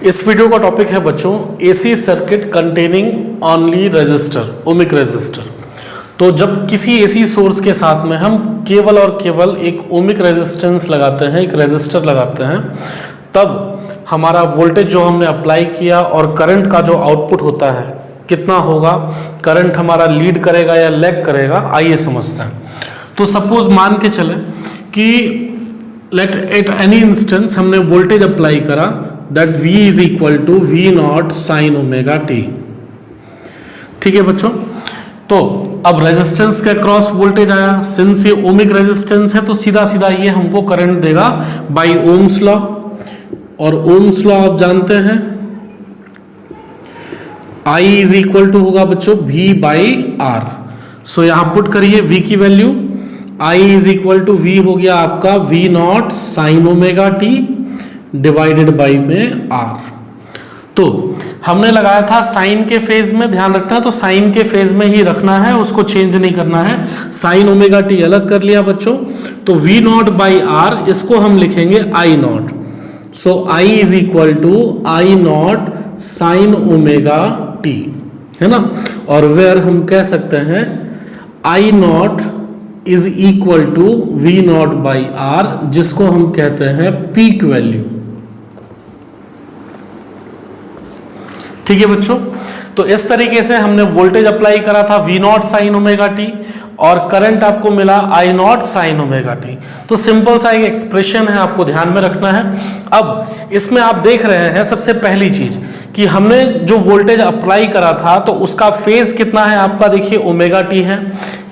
इस वीडियो का टॉपिक है बच्चों AC circuit containing only resistor, ohmic resistor. तो जब किसी एसी सोर्स के साथ में हम केवल और केवल एक ओमिक रेजिस्टेंस लगाते हैं, एक रेजिस्टर लगाते हैं, तब हमारा वोल्टेज जो हमने अप्लाई किया और करंट का जो आउटपुट होता है कितना होगा, करंट हमारा लीड करेगा या लैग करेगा, आइए समझते हैं। तो सपोज मान के चले कि लेट एट एनी इंस्टेंस हमने वोल्टेज अप्लाई करा that V is equal to V naught sine omega T. ठीक है बच्चों, तो अब रेजिस्टेंस के अक्रॉस वोल्टेज आया, सिंस ये ओमिक रेजिस्टेंस है तो सीधा सीधा ये हमको करंट देगा बाय ओम्स लॉ, और ओम्स लॉ आप जानते हैं I इज इक्वल टू होगा बच्चों V बाई R। सो यहां पुट करिए V की value, I is equal to V हो गया आपका V naught sine omega T divided by में R। तो हमने लगाया था साइन के फेज में, ध्यान रखना है तो साइन के फेज में ही रखना है, उसको चेंज नहीं करना है। साइन ओमेगा टी अलग कर लिया बच्चों, तो V नॉट बाई R इसको हम लिखेंगे I naught. So I is equal to I naught sine omega T, है ना। और वेयर हम कह सकते हैं I naught is equal to V naught by R, जिसको हम कहते हैं पीक वैल्यू। ठीक है बच्चों, तो इस तरीके से हमने वोल्टेज अप्लाई करा था V naught sine omega T और करंट आपको मिला I naught sine omega T. तो सिंपल सा एक एक्सप्रेशन है, आपको ध्यान में रखना है। अब इसमें आप देख रहे हैं सबसे पहली चीज कि हमने जो वोल्टेज अप्लाई करा था तो उसका फेज कितना है आपका, देखिए ओमेगा टी है।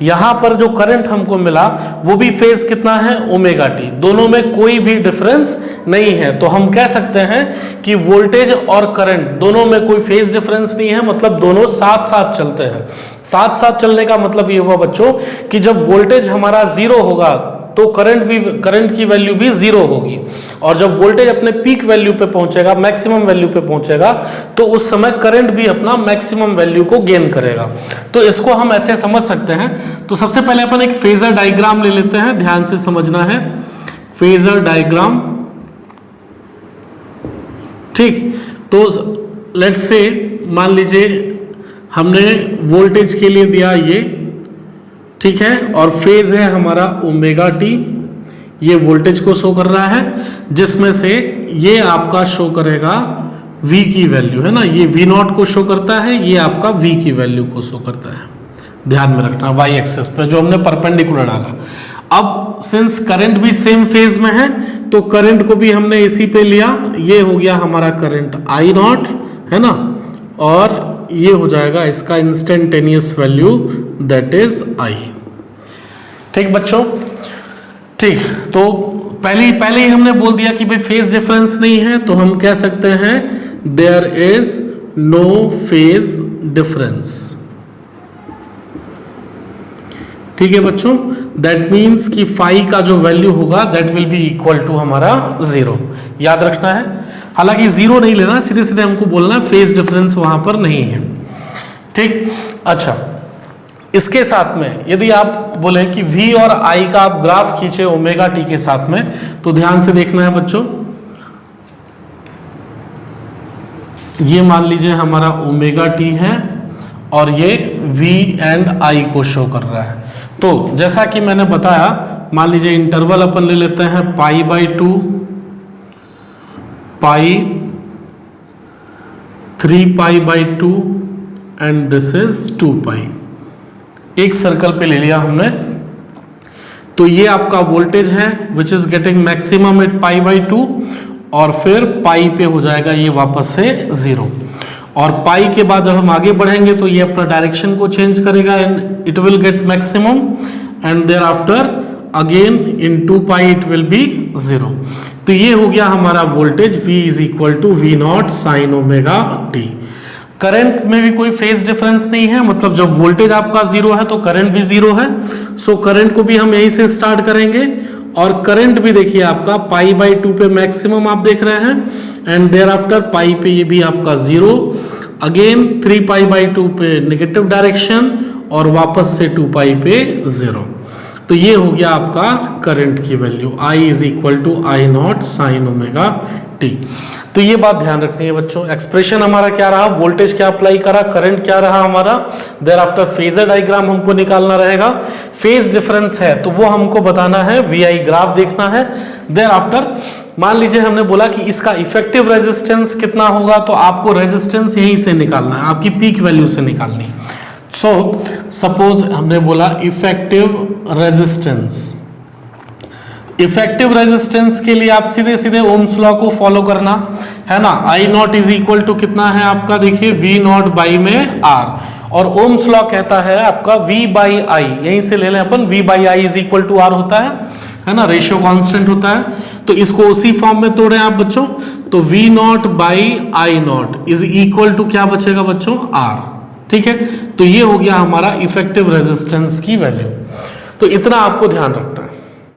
यहां पर जो करंट हमको मिला वो भी फेज कितना है, ओमेगा टी। दोनों में कोई भी डिफरेंस नहीं है, तो हम कह सकते हैं कि वोल्टेज और करंट दोनों में कोई फेज डिफरेंस नहीं है, मतलब दोनों साथ साथ चलते हैं। साथ साथ चलने का मतलब ये हुआ बच्चों कि जब वोल्टेज हमारा जीरो होगा तो करंट की वैल्यू भी जीरो होगी, और जब वोल्टेज अपने पीक वैल्यू पे पहुंचेगा, मैक्सिमम वैल्यू पे पहुंचेगा, तो उस समय करंट भी अपना मैक्सिमम वैल्यू को गेन करेगा। तो इसको हम ऐसे समझ सकते हैं। तो सबसे पहले अपन एक फेजर डायग्राम ले लेते हैं, ध्यान से समझना है फेजर डायग्राम। ठीक, तो लेट्स से मान लीजिए हमने वोल्टेज के लिए दिया ये, ठीक है, और फेज है हमारा ओमेगा टी, ये वोल्टेज को शो कर रहा है, जिसमें से ये आपका शो करेगा V की वैल्यू, है ना। ये V नॉट को शो करता है, ये आपका V की वैल्यू को शो करता है। ध्यान में रखना Y एक्सिस पे जो हमने परपेंडिकुलर डाला। अब सिंस करंट भी सेम फेज में है तो करंट को भी हमने इसी पे लिया, ये हो गया हमारा करंट I नॉट, है ना, और ये हो जाएगा इसका instantaneous value that is I। ठीक बच्चों, ठीक, तो पहले ही हमने बोल दिया कि भाई फेज डिफरेंस नहीं है, तो हम कह सकते हैं there is no phase difference. ठीक है बच्चों, दैट मीन्स कि फाई का जो वैल्यू होगा that will be equal to हमारा जीरो, याद रखना है। हालांकि जीरो नहीं लेना, सीधे सीधे हमको बोलना फेज डिफरेंस वहां पर नहीं है। ठीक, अच्छा, इसके साथ में यदि आप बोले कि V और I का आप ग्राफ खींचे ओमेगा टी के साथ में, तो ध्यान से देखना है बच्चों, ये मान लीजिए हमारा ओमेगा टी है और ये V एंड I को शो कर रहा है। तो जैसा कि मैंने बताया, मान लीजिए इंटरवल अपन ले लेते हैं पाई by 2, pi, 3 pi by 2 and this is 2 पाई। एक सर्कल पे ले लिया हमने, तो ये आपका वोल्टेज है which is getting maximum at pi by 2, और फिर पाई पे हो जाएगा ये वापस से जीरो, और पाई के बाद जब हम आगे बढ़ेंगे तो ये अपना डायरेक्शन को चेंज करेगा and it will get maximum, and thereafter again in 2 pi it will be zero. तो ये हो गया हमारा voltage V is equal to V naught sine omega T. Current में भी कोई फेज डिफरेंस नहीं है, मतलब जब वोल्टेज आपका जीरो है तो करंट भी जीरो है। सो करंट को भी हम यहीं से स्टार्ट करेंगे, और करंट भी देखिए आपका पाई बाई 2 पे मैक्सिमम आप देख रहे हैं, एंड देयर आफ्टर पाई पे ये भी आपका जीरो, अगेन 3 पाई बाई 2 पे नेगेटिव डायरेक्शन, और वापस से 2 पाई पे जीरो। तो ये हो गया आपका करंट की value I is equal to I naught sine omega T. तो तो ये बात ध्यान रखनी है बच्चों। एक्सप्रेशन हमारा क्या रहा, वोल्टेज क्या अप्लाई करा, करंट क्या रहा हमारा, देयर आफ्टर फेजर डायग्राम हमको निकालना रहेगा। फेज डिफरेंस है तो वो हमको बताना है, वीआई ग्राफ देखना है। देयर आफ्टर मान लीजिए हमने बोला कि इसका इफेक्टिव रेजिस्टेंस कितना होगा, तो आपको रेजिस्टेंस यहीं से निकालना है, आपकी पीक वैल्यू से निकालनी। सो सपोज हमने बोला इफेक्टिव रेजिस्टेंस, इफेक्टिव रेजिस्टेंस के लिए आप सीधे सीधे ओम्स लॉ को फॉलो करना है ना। आई नॉट इज इक्वल टू कितना है आपका, देखिए वी नॉट बाई में आर, और ओम्स लॉ कहता है आपका V बाई आई, यहीं से ले लें अपन, V by I is equal to R होता है ना, रेशियो कांस्टेंट होता है। तो इसको उसी फॉर्म में तोड़ें आप बच्चों, तो V naught by I naught is equal to क्या बचेगा बच्चों, आर। ठीक है, तो ये हो गया हमारा इफेक्टिव रेजिस्टेंस की वैल्यू। तो इतना आपको ध्यान रखना।